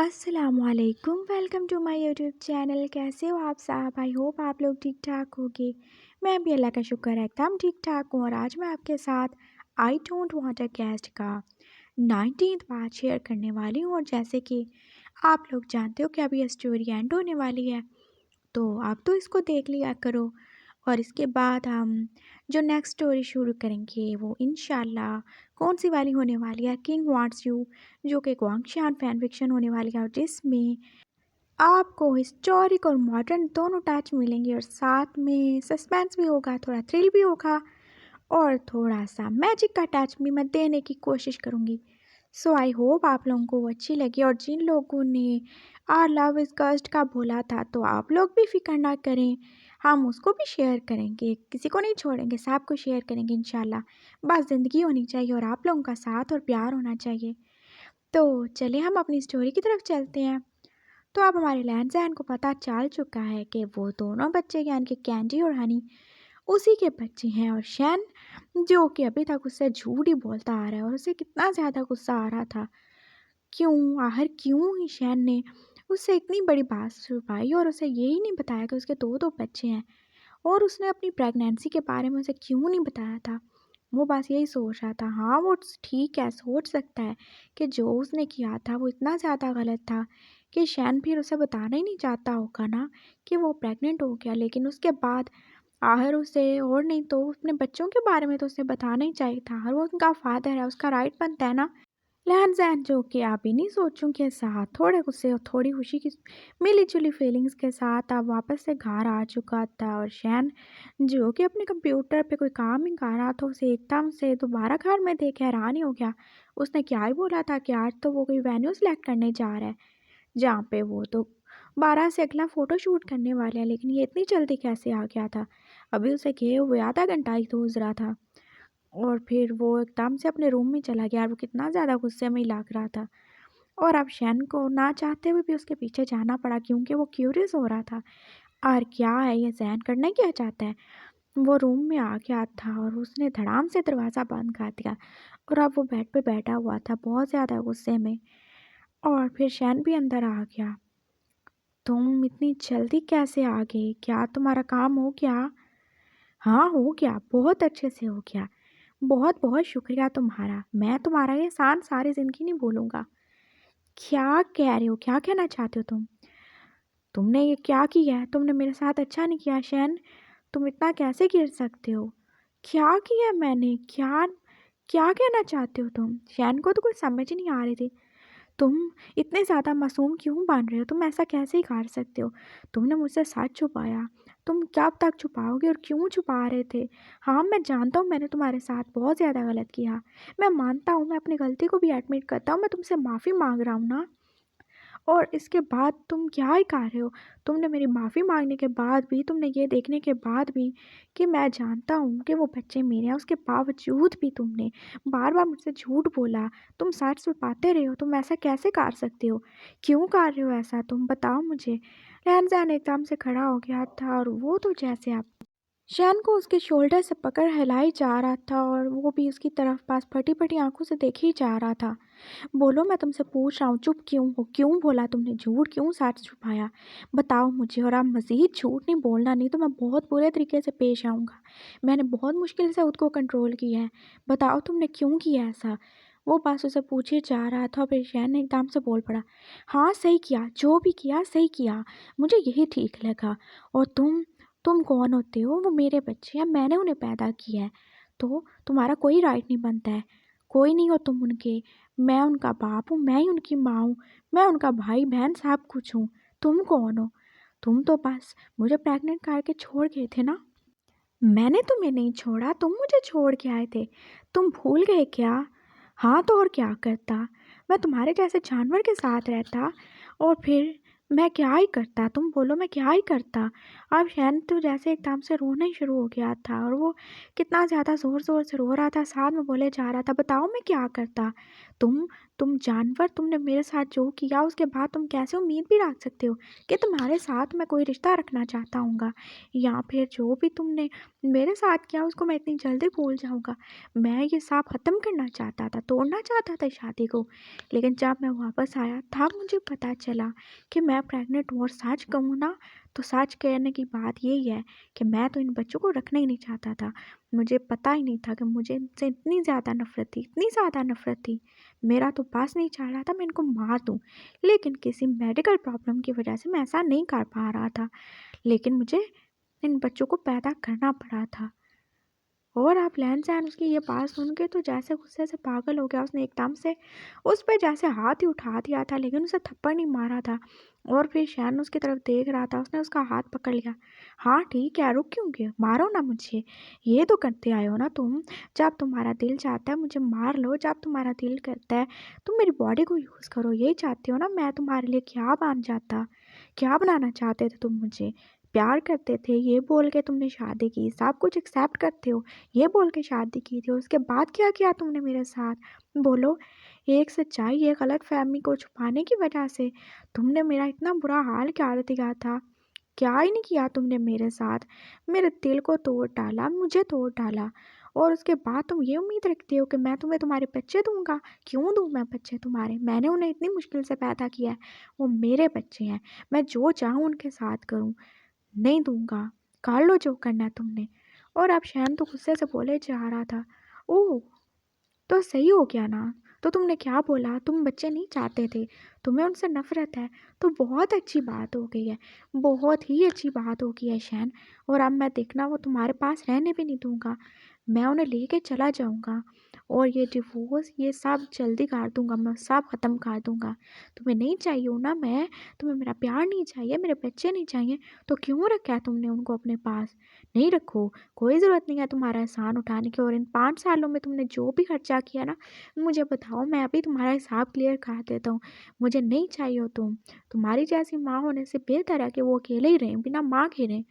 अस्सलामुअलैकुम, welcome to my YouTube channel. कैसे हो आप साहब? आई होप आप लोग ठीक ठाक होंगे। मैं भी अल्लाह का शुक्र है एकदम ठीक ठाक हूँ। और आज मैं आपके साथ I don't want a guest का 19th पार्ट शेयर करने वाली हूँ। और जैसे कि आप लोग जानते हो कि अभी ये स्टोरी एंड होने वाली है, तो आप तो इसको देख लिया करो। और इसके बाद हम जो नेक्स्ट स्टोरी शुरू करेंगे वो इंशाल्लाह कौन सी वाली होने वाली है, किंग वांट्स यू, जो कि गुआंगशान फैन फिक्शन होने वाली है, और जिसमें आपको हिस्टोरिक और मॉडर्न दोनों टच मिलेंगे। और साथ में सस्पेंस भी होगा, थोड़ा थ्रिल भी होगा, और थोड़ा सा मैजिक का टच भी मैं देने की कोशिश करूँगी। सो आई होप आप लोगों को वो अच्छी लगी। और जिन लोगों ने आर लव इज़ कस्ट का बोला था, तो आप लोग भी फिक्र ना करें, हम उसको भी शेयर करेंगे, किसी को नहीं छोड़ेंगे, सबको शेयर करेंगे इंशाल्लाह। बस ज़िंदगी होनी चाहिए और आप लोगों का साथ और प्यार होना चाहिए। तो चलिए हम अपनी स्टोरी की तरफ चलते हैं। तो अब हमारे लैंडजैन को पता चल चुका है कि वो दोनों बच्चे यानी कि कैंडी और हनी उसी के बच्चे हैं। और शैन जो कि अभी तक उससे झूठ ही बोलता आ रहा है, और उसे कितना ज़्यादा गुस्सा आ रहा था। आखिर क्यों ही शैन ने उससे इतनी बड़ी बात छुपाई और उसे यही नहीं बताया कि उसके दो दो बच्चे हैं। और उसने अपनी प्रेगनेंसी के बारे में उसे क्यों नहीं बताया था। वो बस यही सोच रहा था। हाँ, वो ठीक है, सोच सकता है कि जो उसने किया था वो इतना ज़्यादा गलत था कि शैन फिर उसे बताना ही नहीं चाहता होगा ना कि वो प्रेग्नेंट हो गया। लेकिन उसके बाद आखिर उसे, और नहीं तो अपने बच्चों के बारे में तो उसे बताना ही चाहिए था। और वो उनका फादर है, उसका राइट बनता है ना। लहन-सहन जो कि आप इन्हीं सोचों के साथ थोड़े गुस्से और थोड़ी खुशी की मिली-जुली फीलिंग्स के साथ अब वापस से घर आ चुका था। और शैन जो कि अपने कंप्यूटर पे कोई काम ही कर रहा था, उसे एकदम से दोबारा घर में देख के हैरान ही हो गया। उसने क्या ही बोला था कि आज तो वो कोई वेन्यू सेलेक्ट करने जा रहा है, जहाँ पे वो तो 12 से अगला फ़ोटो शूट करने वाले हैं। लेकिन ये इतनी जल्दी कैसे आ गया था? अभी उसे गए हुए आधा घंटा ही तो गुज़रा था। और फिर वो एकदम से अपने रूम में चला गया और वो कितना ज़्यादा गुस्से में ही लग रहा था। और अब शैन को ना चाहते हुए भी उसके पीछे जाना पड़ा, क्योंकि वो क्यूरियस हो रहा था। और क्या है ये ज़ैन, करना क्या चाहता है? वो रूम में आ गया था और उसने धड़ाम से दरवाज़ा बंद कर दिया। और अब वो बेड पे बैठा हुआ था बहुत ज़्यादा गुस्से में। और फिर शैन भी अंदर आ गया। तुम इतनी जल्दी कैसे आ गए? क्या तुम्हारा काम हो गया? हाँ, हो गया, बहुत अच्छे से हो गया। बहुत बहुत शुक्रिया तुम्हारा। मैं तुम्हारा ये एहसान सारी ज़िंदगी नहीं भूलूंगा। क्या कह रहे हो? क्या कहना चाहते हो तुम? तुमने ये क्या किया है? तुमने मेरे साथ अच्छा नहीं किया शैन। तुम इतना कैसे गिर सकते हो? क्या किया मैंने? क्या क्या कहना चाहते हो तुम? शैन को तो कुछ समझ ही नहीं आ रही थी। तुम इतने ज़्यादा मासूम क्यों बन रहे हो? तुम ऐसा कैसे ही कर सकते हो? तुमने मुझसे सच छुपाया। तुम कब तक छुपाओगे और क्यों छुपा रहे थे? हाँ, मैं जानता हूँ मैंने तुम्हारे साथ बहुत ज़्यादा गलत किया। मैं मानता हूँ, मैं अपनी गलती को भी एडमिट करता हूँ। मैं तुमसे माफ़ी मांग रहा हूँ ना। और इसके बाद तुम क्या ही कर रहे हो? तुमने मेरी माफ़ी मांगने के बाद भी, तुमने ये देखने के बाद भी कि मैं जानता हूँ कि वो बच्चे मेरे हैं, उसके बावजूद भी तुमने बार बार मुझसे झूठ बोला। तुम सच छुपाते रहे हो। तुम ऐसा कैसे कर सकते हो? क्यों कर रहे हो ऐसा? तुम बताओ मुझे। रमज़ान एकदम से खड़ा हो गया था और वो तो जैसे आप शैन को उसके शोल्डर से पकड़ हिलाई जा रहा था, और वो भी उसकी तरफ पास फटी फटी आंखों से देखे ही जा रहा था। बोलो, मैं तुमसे पूछ रहा हूँ, चुप क्यों हो? क्यों बोला तुमने झूठ? क्यों सच छुपाया? बताओ मुझे। और आप मज़ीद झूठ नहीं बोलना, नहीं तो मैं बहुत बुरे तरीके से पेश आऊँगा। मैंने बहुत मुश्किल से खुद को कंट्रोल किया है। बताओ तुमने क्यों किया ऐसा? वो बस उसे पूछे जा रहा था। फिर शैन ने एकदम से बोल पड़ा, हाँ सही किया, जो भी किया सही किया, मुझे यही ठीक लगा। और तुम कौन होते हो? वो मेरे बच्चे हैं, मैंने उन्हें पैदा किया है, तो तुम्हारा कोई राइट नहीं बनता है। कोई नहीं हो तुम उनके। मैं उनका बाप हूँ, मैं ही उनकी माँ हूँ, मैं उनका भाई बहन सब कुछ हूँ। तुम कौन हो? तुम तो बस मुझे प्रेग्नेंट करके छोड़ गए थे ना। मैंने तुम्हें नहीं छोड़ा, तुम मुझे छोड़ के आए थे। तुम भूल गए क्या? हाँ, तो और क्या करता? मैं तुम्हारे जैसे जानवर के साथ रहता, और फिर मैं क्या ही करता? तुम बोलो, मैं क्या ही करता? अब शैन तो जैसे एकदम से रोना ही शुरू हो गया था, और वो कितना ज़्यादा ज़ोर ज़ोर से रो रहा था, साथ में बोले जा रहा था, बताओ मैं क्या करता? तुम तुम जानवर, तुमने मेरे साथ जो किया उसके बाद तुम कैसे उम्मीद भी रख सकते हो कि तुम्हारे साथ मैं कोई रिश्ता रखना चाहता हूँगा? या फिर जो भी तुमने मेरे साथ क्या उसको मैं इतनी जल्दी भूल जाऊँगा। मैं ये सब ख़त्म करना चाहता था, तोड़ना चाहता था शादी को। लेकिन जब मैं वापस आया तब मुझे पता चला कि मैं प्रेग्नेंट हूँ, और सच कहूँ ना तो सच कहने की बात यही है कि मैं तो इन बच्चों को रखना ही नहीं चाहता था। मुझे पता ही नहीं था कि मुझे इनसे इतनी ज़्यादा नफ़रत थी, इतनी ज़्यादा नफ़रत थी। मेरा तो बस नहीं चाह रहा था मैं इनको मार दूँ। लेकिन किसी मेडिकल प्रॉब्लम की वजह से मैं ऐसा नहीं कर पा रहा था। लेकिन मुझे इन बच्चों को पैदा करना पड़ा था। और अब लहन-सहन उसकी ये बात सुन के तो जैसे गुस्से से पागल हो गया। उसने एकदम से उस पे जैसे हाथ ही उठा दिया था, लेकिन उसे थप्पड़ नहीं मारा था। और फिर शहन उसकी तरफ देख रहा था, उसने उसका हाथ पकड़ लिया। हाँ ठीक है, रुक क्यों गए? मारो ना मुझे। ये तो करते आए हो ना तुम। जब तुम्हारा दिल चाहता है मुझे मार लो, जब तुम्हारा दिल करता है तुम मेरी बॉडी को यूज़ करो। यही चाहते हो ना? मैं तुम्हारे लिए क्या बन जाता? क्या बनाना चाहते थे तुम मुझे? प्यार करते थे ये बोल के तुमने शादी की, सब कुछ एक्सेप्ट करते हो ये बोल के शादी की थी। उसके बाद क्या किया तुमने मेरे साथ? बोलो। एक सच्चाई, एक गलतफ़हमी को छुपाने की वजह से तुमने मेरा इतना बुरा हाल कर दिया था। क्या ही नहीं किया तुमने मेरे साथ। मेरे दिल को तोड़ डाला, मुझे तोड़ डाला। और उसके बाद तुम ये उम्मीद रखते हो कि मैं तुम्हें तुम्हारे बच्चे दूँगा? क्यों दूँ मैं बच्चे तुम्हारे? मैंने उन्हें इतनी मुश्किल से पैदा किया है। वो मेरे बच्चे हैं। मैं जो चाहूँ उनके साथ करूँ। नहीं दूँगा, कर लो जो करना है तुमने। और अब शैन तो गुस्से से बोले जा रहा था। ओह! तो सही हो गया ना। तो तुमने क्या बोला? तुम बच्चे नहीं चाहते थे, तुम्हें उनसे नफ़रत है। तो बहुत अच्छी बात हो गई है, बहुत ही अच्छी बात हो गई है शैन। और अब मैं देखना वो तुम्हारे पास रहने भी नहीं दूँगा। मैं उन्हें लेके चला जाऊँगा, और ये डिवोर्स ये सब जल्दी कर दूँगा, मैं सब ख़त्म कर दूँगा। तुम्हें नहीं चाहिए हूँ ना मैं, तुम्हें मेरा प्यार नहीं चाहिए, मेरे बच्चे नहीं चाहिए, तो क्यों रखा है तुमने उनको अपने पास? नहीं रखो, कोई ज़रूरत नहीं है तुम्हारा एहसान उठाने की। और इन 5 सालों में तुमने जो भी खर्चा किया ना, मुझे बताओ, मैं अभी तुम्हारा हिसाब क्लियर कर देता हूँ। मुझे नहीं चाहिए हो तुम। तुम्हारी जैसी माँ होने से बेहतर है कि वो अकेले ही रहें, बिना माँ के रहें।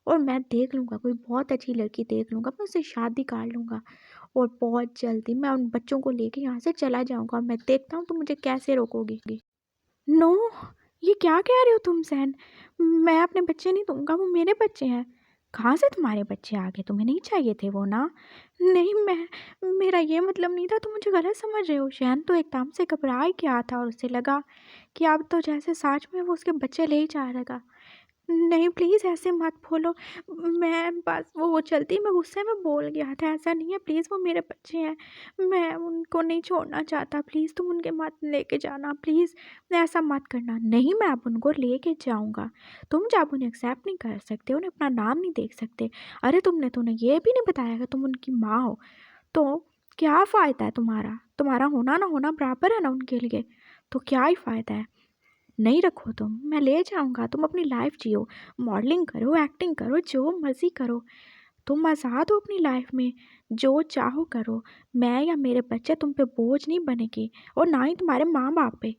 और मैं देख लूँगा, कोई बहुत अच्छी लड़की देख लूँगा, मैं उससे शादी कर लूँगा। और बहुत जल्दी मैं उन बच्चों को लेके यहाँ से चला जाऊँगा। मैं देखता हूँ तुम मुझे कैसे रोकोगी। नो, ये क्या कह रहे हो तुम ज़ैन? मैं अपने बच्चे नहीं दूँगा, वो मेरे बच्चे हैं। कहाँ से तुम्हारे बच्चे आ गए? तुम्हें नहीं चाहिए थे वो ना? नहीं, मेरा ये मतलब नहीं था, तुम मुझे गलत समझ रहे हो। शैन तो एकदम से घबरा ही गया था, और उसे लगा कि अब तो जैसे सच में वो उसके बच्चे ले ही जाएगा। नहीं प्लीज़ ऐसे मत बोलो। मैं बस वो जल्दी में गुस्से में बोल गया था, ऐसा नहीं है। प्लीज़ वो मेरे बच्चे हैं, मैं उनको नहीं छोड़ना चाहता। प्लीज़ तुम उनके मत लेके जाना, प्लीज़ ऐसा मत करना। नहीं, मैं अब उनको लेके जाऊँगा। तुम जब उन्हें एक्सेप्ट नहीं कर सकते, उन्हें अपना नाम नहीं देख सकते। अरे तुमने तो उन्हें ये भी नहीं बताया कि तुम उनकी माँ हो, तो क्या फ़ायदा है तुम्हारा? तुम्हारा होना ना होना बराबर है ना उनके लिए, तो क्या ही फ़ायदा है? नहीं रखो तुम, मैं ले जाऊँगा, तुम अपनी लाइफ जियो, मॉडलिंग करो, एक्टिंग करो, जो मर्ज़ी करो। तुम आज़ाद हो अपनी लाइफ में, जो चाहो करो। मैं या मेरे बच्चे तुम पे बोझ नहीं बनेंगे, और ना ही तुम्हारे माँ-बाप पे।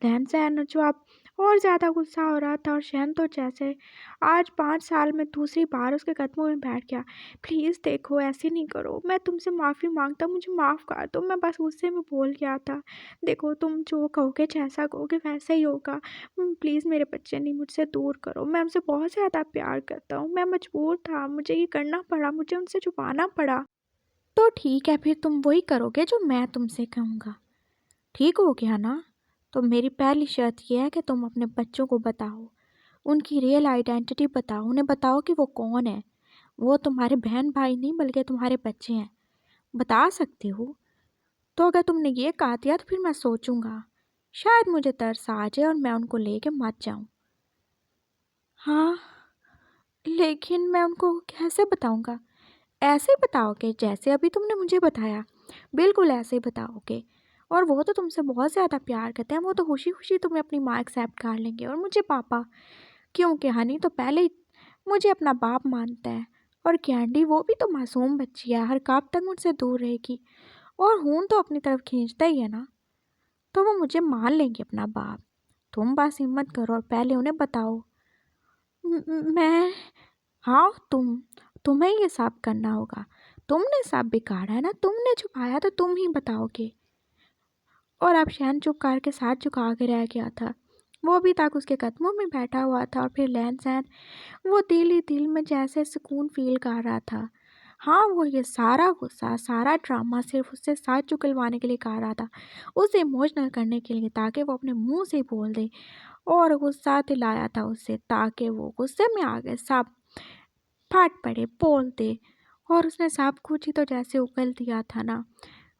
रहन-सहन जो अब और ज़्यादा गुस्सा हो रहा था, और शहन तो जैसे आज 5 साल में दूसरी बार उसके कदमों में बैठ गया। प्लीज़ देखो, ऐसे नहीं करो, मैं तुमसे माफ़ी माँगता हूँ, मुझे माफ़ कर दो, मैं बस गुस्से में बोल गया था। देखो तुम जो कहोगे, जैसा कहोगे वैसा ही होगा। प्लीज़ मेरे बच्चे नहीं मुझसे दूर करो, मैं उनसे बहुत ज़्यादा प्यार करता हूँ। मैं मजबूर था, मुझे ये करना पड़ा, मुझे उनसे छुपाना पड़ा। तो ठीक है, फिर तुम वही करोगे जो मैं तुमसे कहूँगा। ठीक हो गया ना? तो मेरी पहली शर्त ये है कि तुम अपने बच्चों को बताओ, उनकी रियल आइडेंटिटी बताओ, उन्हें बताओ कि वो कौन है। वो तुम्हारे बहन भाई नहीं बल्कि तुम्हारे बच्चे हैं। बता सकते हो? तो अगर तुमने ये कहा दिया तो फिर मैं सोचूंगा, शायद मुझे तरस आ जाए और मैं उनको लेके मत जाऊं। हाँ, लेकिन मैं उनको कैसे बताऊंगा? ऐसे बताओगे जैसे अभी तुमने मुझे बताया, बिल्कुल ऐसे ही बताओगे। और वो तो तुमसे बहुत ज़्यादा प्यार करते हैं, वो तो खुशी खुशी तुम्हें अपनी माँ एक्सेप्ट कर लेंगे, और मुझे पापा, क्योंकि हनी तो पहले ही मुझे अपना बाप मानता है। और कैंडी वो भी तो मासूम बच्ची है, हर कब तक मुझसे दूर रहेगी। और हून तो अपनी तरफ खींचता ही है ना, तो वो मुझे मान लेंगे अपना बाप। तुम बस हिम्मत करो और पहले उन्हें बताओ। मैं, हाँ तुम्हें ये सब करना होगा। तुमने सब बिगाड़ा है ना, तुमने छुपाया, तो तुम ही बताओगे। और अब शहन चुप करके साथ झुका के रह गया था। वो अभी तक उसके कदमों में बैठा हुआ था और फिर लैन वो दिल ही दिल में जैसे सुकून फ़ील कर रहा था। हाँ, वो ये सारा गुस्सा, सारा ड्रामा सिर्फ़ उससे साथ चुकलवाने के लिए कर रहा था, उसे इमोशनल करने के लिए ताकि वो अपने मुँह से बोल दे और गुस्सा दिलाया था उसे ताकि वो गुस्से में आ गए सब फट पड़े, बोल दे और उसने सब कुछ ही तो जैसे उगल दिया था ना।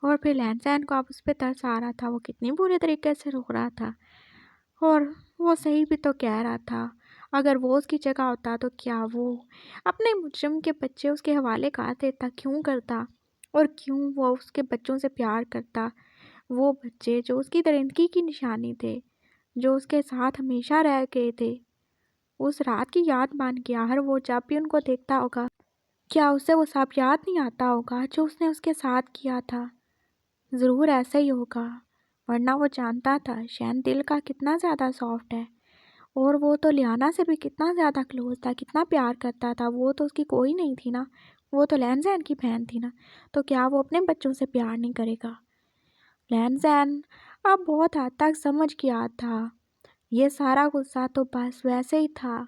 और फिर लहन-सहन को अब उस पे तरस आ रहा था, वो कितनी बुरे तरीके से रो रहा था और वो सही भी तो कह रहा था। अगर वो उसकी जगह होता तो क्या वो अपने मुजरिम के बच्चे उसके हवाले कर देता, क्यों करता? और क्यों वो उसके बच्चों से प्यार करता? वो बच्चे जो उसकी दरिंदगी की निशानी थे, जो उसके साथ हमेशा रह गए थे। उस रात की याद बन गया हर वो जब भी उनको देखता होगा, क्या उसे वो सब याद नहीं आता होगा जो उसने उसके साथ किया था? ज़रूर ऐसा ही होगा, वरना वो जानता था शैन दिल का कितना ज़्यादा सॉफ्ट है और वो तो लियाना से भी कितना ज़्यादा क्लोज था, कितना प्यार करता था। वो तो उसकी कोई नहीं थी ना, वो तो लैन-ज़ैन की बहन थी ना, तो क्या वो अपने बच्चों से प्यार नहीं करेगा? लैन-ज़ैन अब बहुत हद तक समझ गया था, ये सारा गुस्सा तो बस वैसे ही था।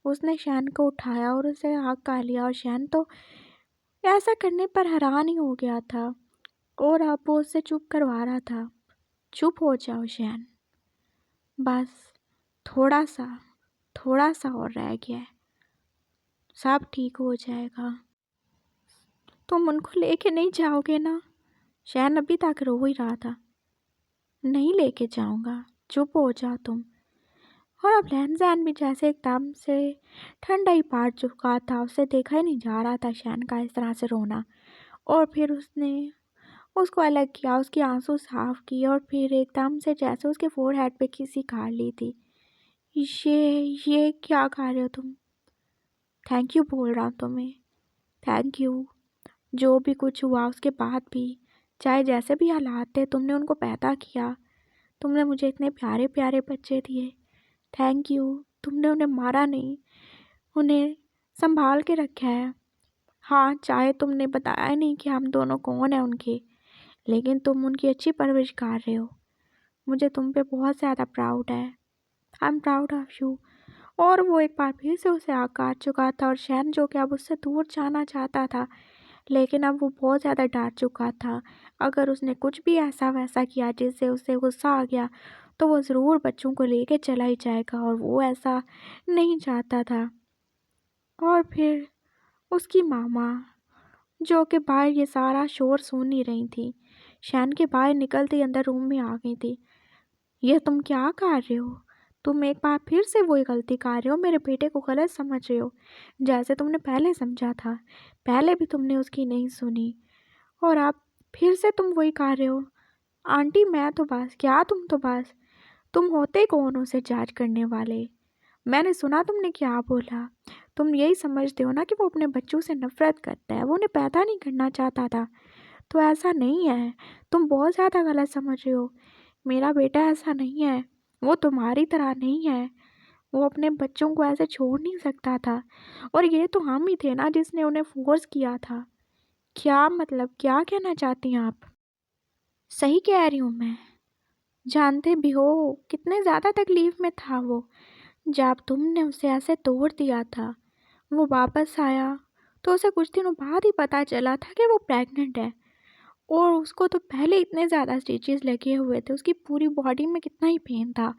उसने शैन को उठाया और उसे हग कर लिया और शैन तो ऐसा करने पर हैरान ही हो गया था और अब वो उससे चुप करवा रहा था। चुप हो जाओ शैन, बस थोड़ा-सा, थोड़ा-सा और रह गया है, सब ठीक हो जाएगा। तुम उनको लेके नहीं जाओगे ना? शैन अभी तक रो ही रहा था। नहीं लेके जाऊँगा, चुप हो जाओ तुम। और अब लहन-ज़ैन भी जैसे एकदम से ठंडा ही पड़ चुका था, उसे देखा ही नहीं जा रहा था शैन का इस तरह से रोना। और फिर उसने उसको अलग किया, उसके आंसू साफ किए और फिर एकदम से जैसे उसके फोरहेड पे किसी कर ली थी। ये क्या कर रहे हो तुम? थैंक यू बोल रहा हूँ तुम्हें, थैंक यू। जो भी कुछ हुआ उसके बाद भी, चाहे जैसे भी हालात थे, तुमने उनको पैदा किया, तुमने मुझे इतने प्यारे प्यारे बच्चे दिए, थैंक यू। तुमने उन्हें मारा नहीं, उन्हें संभाल के रखा है। हाँ, चाहे तुमने बताया नहीं कि हम दोनों कौन हैं उनके, लेकिन तुम उनकी अच्छी परवरिश कर रहे हो। मुझे तुम पे बहुत ज़्यादा प्राउड है। I am proud of you. और वो एक बार फिर से उसे आकार चुका था और शैन जो कि अब उससे दूर जाना चाहता था, लेकिन अब वो बहुत ज़्यादा डर चुका था। अगर उसने कुछ भी ऐसा वैसा किया जिससे उसे गुस्सा आ गया, तो वो ज़रूर बच्चों को लेके चला ही जाएगा और वो ऐसा नहीं चाहता था। और फिर उसकी मामा, जो कि बाहर ये सारा शोर सुन ही रही थी, शैन के बाहर निकलते ही अंदर रूम में आ गई थी। ये तुम क्या कर रहे हो? तुम एक बार फिर से वही गलती कर रहे हो, मेरे बेटे को गलत समझ रहे हो, जैसे तुमने पहले समझा था। पहले भी तुमने उसकी नहीं सुनी और अब फिर से तुम वही कर रहे हो। आंटी मैं तो बस, क्या तुम तो बस, तुम होते कौन हो उसे जज करने वाले? मैंने सुना तुमने क्या बोला। तुम यही समझते हो ना कि वो अपने बच्चों से नफ़रत करता है, वो उन्हें पैदा नहीं करना चाहता था। तो ऐसा नहीं है, तुम बहुत ज़्यादा गलत समझ रहे हो। मेरा बेटा ऐसा नहीं है, वो तुम्हारी तरह नहीं है। वो अपने बच्चों को ऐसे छोड़ नहीं सकता था और ये तो हम ही थे ना जिसने उन्हें फ़ोर्स किया था। क्या मतलब, क्या कहना चाहती हैं आप? सही कह रही हूँ मैं। जानते भी हो कितने ज़्यादा तकलीफ़ में था वो, जब तुमने उसे ऐसे तोड़ दिया था। वो वापस आया, तो उसे कुछ दिनों बाद ही पता चला था कि वो प्रेग्नेंट है। और उसको तो पहले इतने ज़्यादा स्टिचेस लगे हुए थे, उसकी पूरी बॉडी में कितना ही पेन था,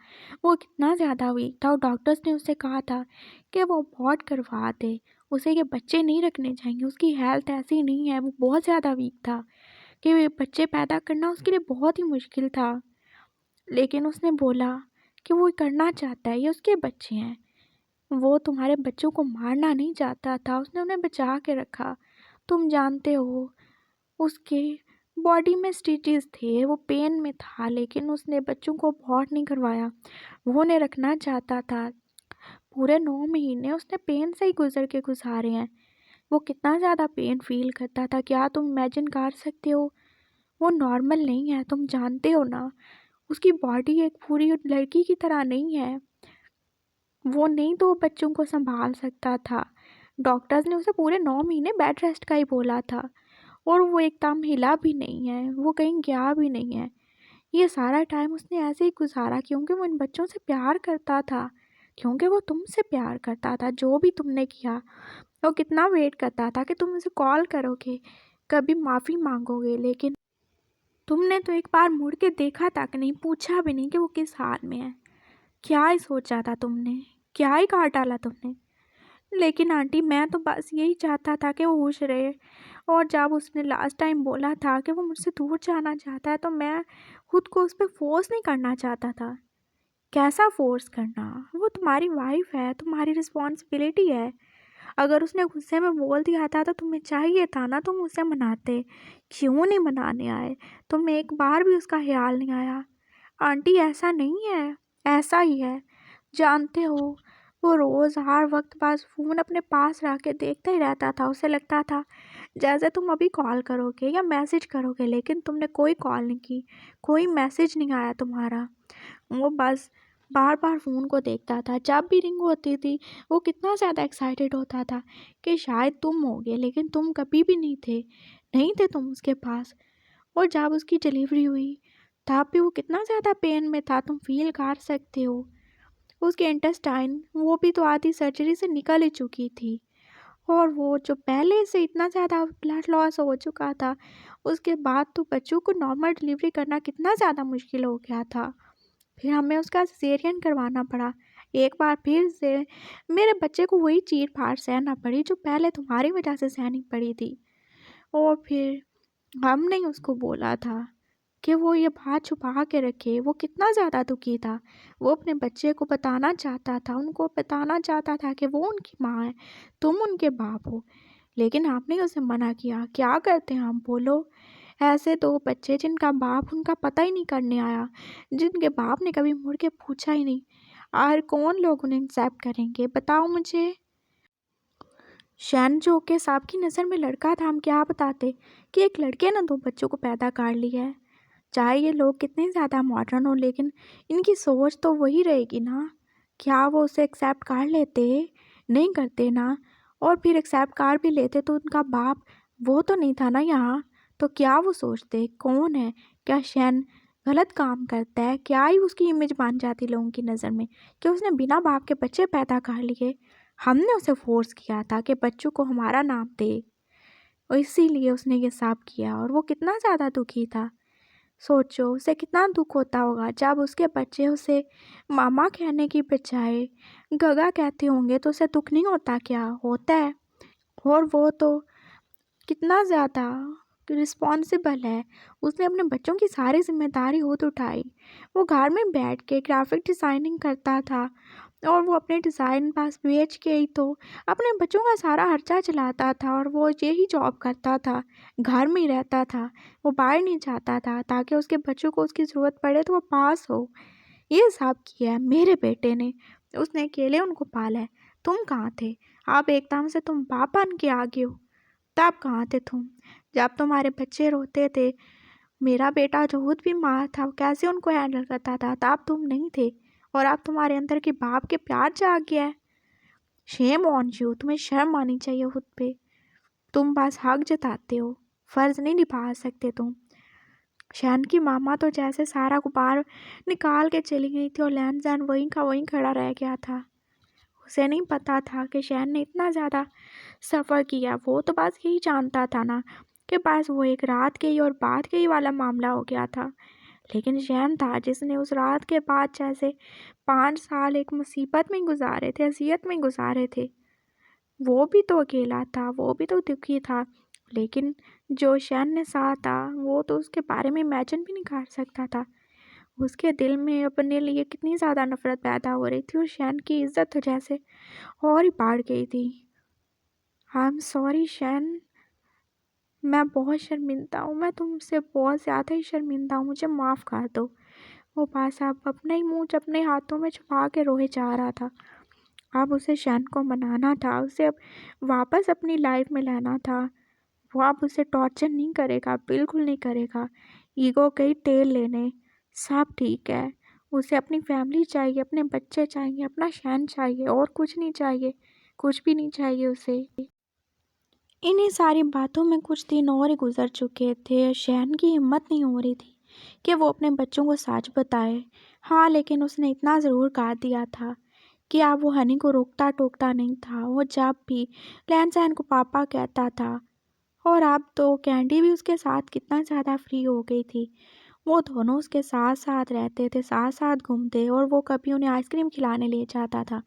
वो कितना ज़्यादा वीक था और डॉक्टर्स ने उससे कहा था कि वो अबॉर्ट करवा दे, उसे ये बच्चे नहीं रखने चाहिए, उसकी हेल्थ ऐसी नहीं है, वो बहुत ज़्यादा वीक था कि ये बच्चे पैदा करना उसके लिए बहुत ही मुश्किल था। लेकिन उसने बोला कि वो करना चाहता है, ये उसके बच्चे हैं, वो तुम्हारे बच्चों को मारना नहीं चाहता था, उसने उन्हें बचा के रखा। तुम जानते हो उसके बॉडी में स्टिचेस थे, वो पेन में था, लेकिन उसने बच्चों को अबॉर्ट नहीं करवाया, वो उन्हें रखना चाहता था। पूरे 9 महीने उसने पेन से ही गुज़ारे हैं। वो कितना ज़्यादा पेन फ़ील करता था, क्या तुम इमेजिन कर सकते हो? वो नॉर्मल नहीं है, तुम जानते हो ना, उसकी बॉडी एक पूरी लड़की की तरह नहीं है। वो नहीं 2 बच्चों को सँभाल सकता था। डॉक्टर्स ने उसे पूरे 9 महीने बेड रेस्ट का ही बोला था और वो एकदम हिला भी नहीं है, वो कहीं गया भी नहीं है। ये सारा टाइम उसने ऐसे ही गुज़ारा क्योंकि वो इन बच्चों से प्यार करता था, क्योंकि वो तुमसे प्यार करता था। जो भी तुमने किया, वो कितना वेट करता था कि तुम उसे कॉल करोगे, कभी माफ़ी माँगोगे, लेकिन तुमने तो एक बार मुड़ के देखा तक नहीं, पूछा भी नहीं कि वो किस हाल में है। क्या ही सोचा था तुमने? क्या ही कहा डाला तुमने? लेकिन आंटी, मैं तो बस यही चाहता था कि वो खुश रहे। और जब उसने लास्ट टाइम बोला था कि वो मुझसे दूर जाना चाहता है, तो मैं खुद को उस पर फोर्स नहीं करना चाहता था। कैसा फोर्स करना? वो तुम्हारी वाइफ है, तुम्हारी रिस्पॉन्सिबिलिटी है। अगर उसने गुस्से में बोल दिया था तो तुम्हें चाहिए था ना तुम उसे मनाते। क्यों नहीं मनाने आए? तुम एक बार भी उसका ख्याल नहीं आया। आंटी, ऐसा नहीं है, ऐसा ही है। जानते हो, वो रोज़ हर वक्त बस फ़ोन अपने पास रख के देखता ही रहता था। उसे लगता था जैसे तुम अभी कॉल करोगे या मैसेज करोगे, लेकिन तुमने कोई कॉल नहीं की, कोई मैसेज नहीं आया तुम्हारा। वो बस बार बार फ़ोन को देखता था। जब भी रिंग होती थी, वो कितना ज़्यादा एक्साइटेड होता था कि शायद तुम होगे, लेकिन तुम कभी भी नहीं थे तुम उसके पास। और जब उसकी डिलीवरी हुई, तब भी वो कितना ज़्यादा पेन में था, तुम फील कर सकते हो। उसके इंटेस्टाइन, वो भी तो आधी सर्जरी से निकल ही चुकी थी। और वो जो पहले से इतना ज़्यादा ब्लड लॉस हो चुका था, उसके बाद तो बच्चों को नॉर्मल डिलीवरी करना कितना ज़्यादा मुश्किल हो गया था। फिर हमें उसका सिज़ेरियन करवाना पड़ा। एक बार फिर से मेरे बच्चे को वही चीर-फाड़ सहना पड़ी जो पहले तुम्हारी वजह से सहनी पड़ी थी। और फिर हमने ही उसको बोला था कि वो ये बात छुपा के रखे। वो कितना ज़्यादा दुखी था। वो अपने बच्चे को बताना चाहता था, उनको बताना चाहता था कि वो उनकी माँ है, तुम उनके बाप हो। लेकिन आपने उसे मना किया। क्या करते हैं हम, बोलो? ऐसे 2 बच्चे जिनका बाप उनका पता ही नहीं करने आया, जिनके बाप ने कभी मुड़ के पूछा ही नहीं, और कौन लोग उन्हें एक्सेप्ट करेंगे, बताओ मुझे? शैन जो कि साहब की नज़र में लड़का था, हम क्या बताते कि एक लड़के ने 2 बच्चों को पैदा कर लिया है। चाहे ये लोग कितने ज़्यादा मॉडर्न हो, लेकिन इनकी सोच तो वही रहेगी ना। क्या वो उसे एक्सेप्ट कर लेते? नहीं करते ना। और फिर एक्सेप्ट कर भी लेते तो उनका बाप वो तो नहीं था ना यहाँ। तो क्या वो सोचते कौन है? क्या शैन गलत काम करता है? क्या ही उसकी इमेज बन जाती लोगों की नज़र में कि उसने बिना बाप के बच्चे पैदा कर लिए। हमने उसे फोर्स किया था कि बच्चों को हमारा नाम दे, और इसीलिए उसने ये सब किया। और वो कितना ज़्यादा दुखी था। सोचो उसे कितना दुख होता होगा जब उसके बच्चे उसे मामा कहने की बजाय गगा कहते होंगे, तो उसे दुख नहीं होता? क्या होता है। और वो तो कितना ज़्यादा रिस्पॉन्सिबल है। उसने अपने बच्चों की सारी जिम्मेदारी खुद उठाई। वो घर में बैठ के ग्राफिक डिज़ाइनिंग करता था, और वो अपने डिज़ाइन पास बेच के ही तो अपने बच्चों का सारा खर्चा चलाता था। और वो यही जॉब करता था, घर में ही रहता था, वो बाहर नहीं जाता था ताकि उसके बच्चों को उसकी ज़रूरत पड़े तो वो पास हो। ये सब किया है मेरे बेटे ने। उसने अकेले उनको पाला है। तुम कहाँ थे? आप एकदम से तुम बाप बन के आ गए हो। तब कहाँ थे तुम जब तुम्हारे बच्चे रोते थे? मेरा बेटा जो खुद भी माँ था, वो कैसे उनको हैंडल करता था, तब तुम नहीं थे। और अब तुम्हारे अंदर के बाप के प्यार जाग गया है। शेम ऑन यू, तुम्हें शर्म आनी चाहिए खुद पे। तुम बस हक जताते हो, फर्ज नहीं निभा सकते तुम। शैन की मामा तो जैसे सारा गुब्बार निकाल के चली गई थी, और लैन जैन वहीं का वहीं खड़ा रह गया था। उसे नहीं पता था कि शैन ने इतना ज़्यादा सफ़र किया। वो तो बस यही जानता था ना कि बस वो एक रात के ही और बाद के ही वाला मामला हो गया था। लेकिन शैन था जिसने उस रात के बाद जैसे 5 साल एक मुसीबत में गुजारे थे, अज़ियत में गुजारे थे। वो भी तो अकेला था, वो भी तो दुखी था। लेकिन जो शैन ने साथ था, वो तो उसके बारे में इमेजिन भी नहीं कर सकता था। उसके दिल में अपने लिए कितनी ज़्यादा नफ़रत पैदा हो रही थी, और शैन की इज़्ज़त तो जैसे और ही बढ़ गई थी। आई एम सॉरी शैन, मैं बहुत शर्मिंदा हूँ, मैं तुमसे बहुत ज़्यादा ही शर्मिंदा हूँ, मुझे माफ़ कर दो। वो भाई साहब अपना ही मुँह अपने हाथों में छुपा के रोए जा रहा था। अब उसे शैन को मनाना था, उसे अब वापस अपनी लाइफ में लाना था। वो अब उसे टॉर्चर नहीं करेगा, बिल्कुल नहीं करेगा। ईगो के ही तेल लेने, सब ठीक है। उसे अपनी फैमिली चाहिए, अपने बच्चे चाहिए, अपना शैन चाहिए, और कुछ नहीं चाहिए, कुछ भी नहीं चाहिए उसे। इन्हीं सारी बातों में कुछ दिन और ही गुजर चुके थे। शैन की हिम्मत नहीं हो रही थी कि वो अपने बच्चों को सच बताए। हाँ, लेकिन उसने इतना ज़रूर कह दिया था कि अब वो हनी को रोकता टोकता नहीं था। वो जब भी लैन को पापा कहता था, और अब तो कैंडी भी उसके साथ कितना ज़्यादा फ्री हो गई थी। वो दोनों उसके साथ साथ रहते थे, साथ साथ घूमते, और वो कभी उन्हें आइसक्रीम खिलाने ले जाता था।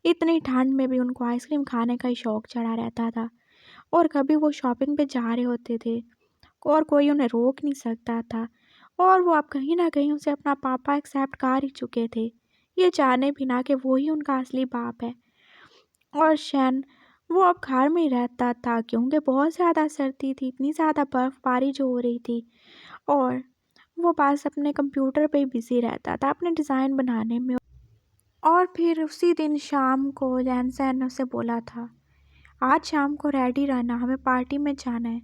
इतनी ठंड में भी उनको आइसक्रीम खाने का ही शौक चढ़ा रहता था। और कभी वो शॉपिंग पे जा रहे होते थे और कोई उन्हें रोक नहीं सकता था। और वो अब कहीं न कहीं उसे अपना पापा एक्सेप्ट कर ही चुके थे, ये जाने बिना कि वो ही उनका असली बाप है। और शैन, वो अब घर में ही रहता था क्योंकि बहुत ज़्यादा सर्दी थी, इतनी ज़्यादा बर्फ़बारी जो हो रही थी। और वो बस अपने कंप्यूटर पे ही बिज़ी रहता था, अपने डिज़ाइन बनाने में। और फिर उसी दिन शाम को लैन ने उसे बोला था, आज शाम को रेडी रहना, हमें पार्टी में जाना है।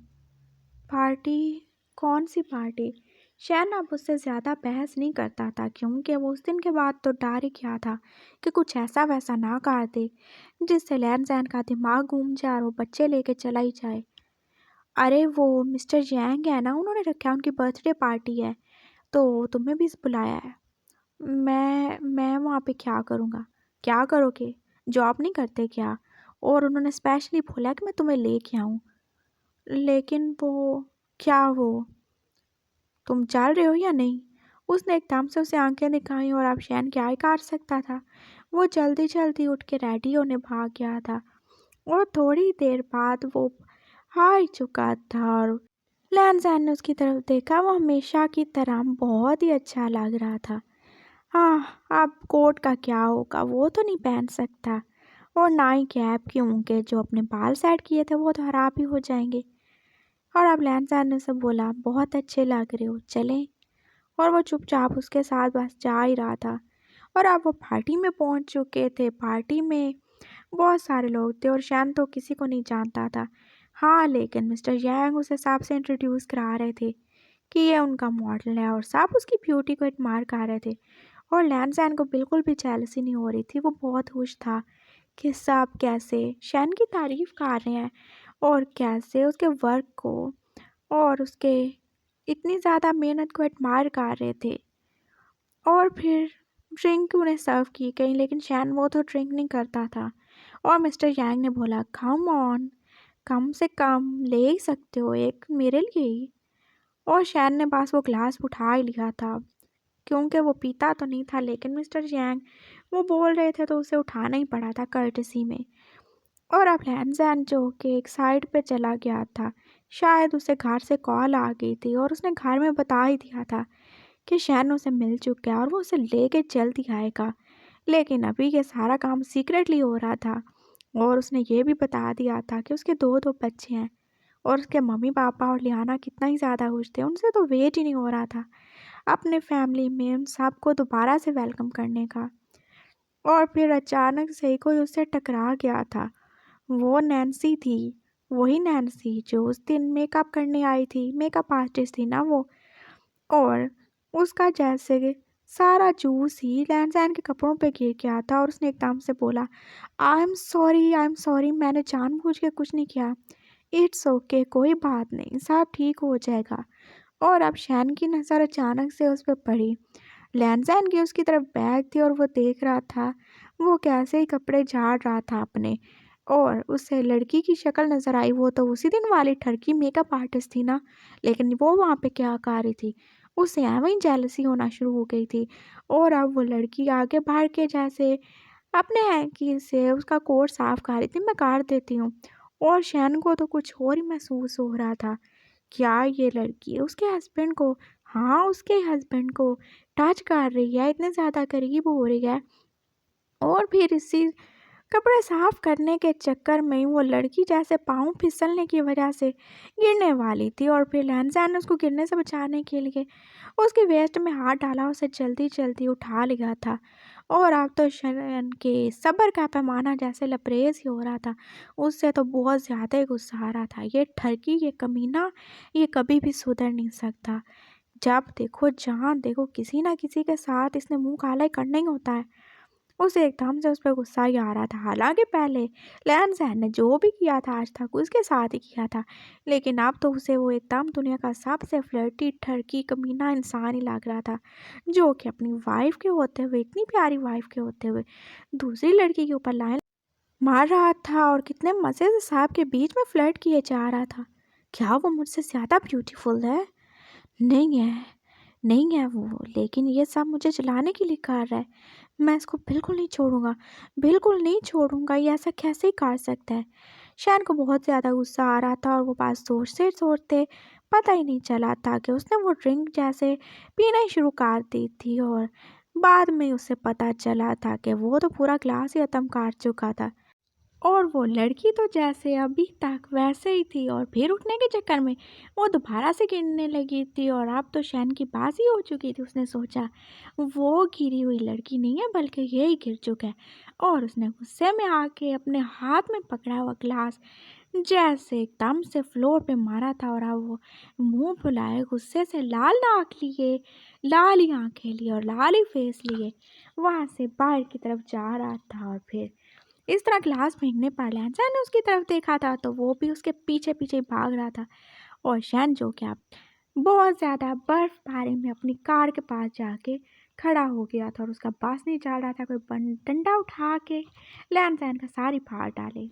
पार्टी? कौन सी पार्टी? शैन अब उससे ज़्यादा बहस नहीं करता था क्योंकि वो उस दिन के बाद तो डर ही गया था कि कुछ ऐसा वैसा ना कर दे जिससे लैन का दिमाग घूम जाए और वो बच्चे लेके चला ही जाए। अरे वो मिस्टर जैंग है ना, उन्होंने रखा है, उनकी बर्थडे पार्टी है, तो तुम्हें भी बुलाया है। मैं वहाँ पे क्या करूँगा? क्या करोगे? जॉब नहीं करते क्या? और उन्होंने स्पेशली बोला कि मैं तुम्हें लेके आऊँ। लेकिन क्या वो तुम चल रहे हो या नहीं? उसने एकदम से उसे आंखें दिखाई और अब शैन क्या ही कर सकता था। वो जल्दी जल्दी उठ के रेडी होने भाग गया था और थोड़ी देर बाद वो आ ही चुका था। और लैन ने उसकी तरफ देखा, वो हमेशा की तरह बहुत ही अच्छा लग रहा था। हाँ, अब कोट का क्या होगा, वो तो नहीं पहन सकता, और ना ही कैप, क्योंकि जो अपने बाल सेट किए थे वो तो खराब ही हो जाएंगे। और अब लैन ने से बोला, बहुत अच्छे लग रहे हो, चलें? और वो चुपचाप उसके साथ बस जा ही रहा था। और अब वो पार्टी में पहुंच चुके थे। पार्टी में बहुत सारे लोग थे और शैन तो किसी को नहीं जानता था। हाँ, लेकिन मिस्टर यांग उसे सबसे इंट्रोड्यूस करा रहे थे कि ये उनका मॉडल है, और सब उसकी ब्यूटी को एडमायर कर रहे थे। और लैन को बिल्कुल भी जेलसी नहीं हो रही थी। वो बहुत खुश था कि सब कैसे शैन की तारीफ कर रहे हैं और कैसे उसके वर्क को और उसके इतनी ज़्यादा मेहनत को एडमायर कर रहे थे। और फिर ड्रिंक उन्हें सर्व की गई, लेकिन शैन वो तो ड्रिंक नहीं करता था। और मिस्टर यांग ने बोला, कम ऑन, कम से कम ले ही सकते हो एक मेरे लिए ही। और शैन ने बस वो ग्लास उठा ही लिया था क्योंकि वो पीता तो नहीं था, लेकिन मिस्टर यांग वो बोल रहे थे तो उसे उठाना ही पड़ा था कर्टसी में। और अब लैन जो कि एक साइड पे चला गया था, शायद उसे घर से कॉल आ गई थी और उसने घर में बता ही दिया था कि शैन उसे मिल चुका है और वो उसे लेके जल्दी आएगा। लेकिन अभी ये सारा काम सीक्रेटली हो रहा था और उसने ये भी बता दिया था कि उसके दो दो बच्चे हैं और उसके मम्मी पापा और लियाना कितना ही ज़्यादा खुश थे। उनसे तो वेट ही नहीं हो रहा था अपने फैमिली में उन सबको दोबारा से वेलकम करने का। और फिर अचानक से ही कोई उससे टकरा गया था। वो नैन्सी थी, वही नैन्सी जो उस दिन मेकअप करने आई थी, मेकअप आर्टिस्ट थी ना वो। और उसका जैसे सारा जूस ही लैन के कपड़ों पे गिर गया था और उसने एकदम से बोला, आई एम सॉरी, मैंने जानबूझ के कुछ नहीं किया। इट्स ओके, कोई बात नहीं, सब ठीक हो जाएगा। और अब शैन की नज़र अचानक से उस पर पड़ी। लैन की उसकी तरफ बैग थी और वो देख रहा था वो कैसे ही कपड़े झाड़ रहा था अपने। और उसे लड़की की शक्ल नज़र आई, वो तो उसी दिन वाली ठरकी मेकअप आर्टिस्ट थी ना। लेकिन वो वहाँ पे क्या कर रही थी? उसे एवं ही जेलसी होना शुरू हो गई थी। और अब वो लड़की आगे बढ़ के जैसे अपने हैंकी से उसका कोट साफ कर रही थी, मैं कर देती हूँ। और शैन को तो कुछ और ही महसूस हो रहा था। क्या ये लड़की उसके हस्बैंड को, हाँ उसके हस्बैंड को टच कर रही है, इतने ज़्यादा करीब हो रही है। और फिर इसी कपड़े साफ करने के चक्कर में वो लड़की जैसे पाँव फिसलने की वजह से गिरने वाली थी। और फिर लैन ने उसको गिरने से बचाने के लिए उसके वेस्ट में हाथ डाला, उसे जल्दी जल्दी उठा लिया था। और अब तो शरण के सब्र का पैमाना जैसे लबरेज ही हो रहा था। उससे तो बहुत ज़्यादा ही गुस्सा आ रहा था। ये ठरकी, ये कमीना, ये कभी भी सुधर नहीं सकता। जब देखो जहाँ देखो किसी ना किसी के साथ इसने मुंह काला ही करना ही होता है। उसे एकदम से उस पर गुस्सा ही आ रहा था। हालाँकि पहले लैन-सैन ने जो भी किया था आज तक उसके साथ ही किया था, लेकिन अब तो उसे वो एकदम दुनिया का सबसे फ्लर्टी, ठरकी, कमीना इंसान ही लग रहा था, जो कि अपनी वाइफ़ के होते हुए, इतनी प्यारी वाइफ़ के होते हुए, दूसरी लड़की के ऊपर लाइन मार रहा था और कितने मज़े से साहब के बीच में फ्लर्ट किए जा रहा था। क्या वो मुझसे ज़्यादा ब्यूटीफुल है? नहीं है, नहीं है वो, लेकिन ये सब मुझे जलाने के लिए कर रहा है। मैं इसको बिल्कुल नहीं छोड़ूँगा, बिल्कुल नहीं छोड़ूँगा, ये ऐसा कैसे ही कर सकता है? शैन को बहुत ज़्यादा गुस्सा आ रहा था और वो बात सोचते-सोचते पता ही नहीं चला था कि उसने वो ड्रिंक जैसे पीना ही शुरू कर दी थी और बाद में उसे पता चला था कि वो तो पूरा ग्लास ही ख़त्म कर चुका था। और वो लड़की तो जैसे अभी तक वैसे ही थी और फिर उठने के चक्कर में वो दोबारा से गिरने लगी थी और अब तो शैन की बाजी हो चुकी थी। उसने सोचा वो गिरी हुई लड़की नहीं है बल्कि ये ही गिर चुका है और उसने गुस्से में आके अपने हाथ में पकड़ा हुआ ग्लास जैसे एकदम से फ्लोर पे मारा था और अब वो मुंह फुलाए गुस्से से लाल नाक लिए, लाल ही आंखें लिए और लाल ही फेस लिए वहां से बाहर की तरफ जा रहा था। और फिर इस तरह ग्लास फेंकने पर लहजा ने उसकी तरफ देखा था तो वो भी उसके पीछे पीछे भाग रहा था और शैन जो क्या बहुत ज़्यादा बर्फबारी में अपनी कार के पास जाके खड़ा हो गया था और उसका बस नहीं चल रहा था। कोई डंडा उठा के लैन सैन का सारी फाड़ डाले।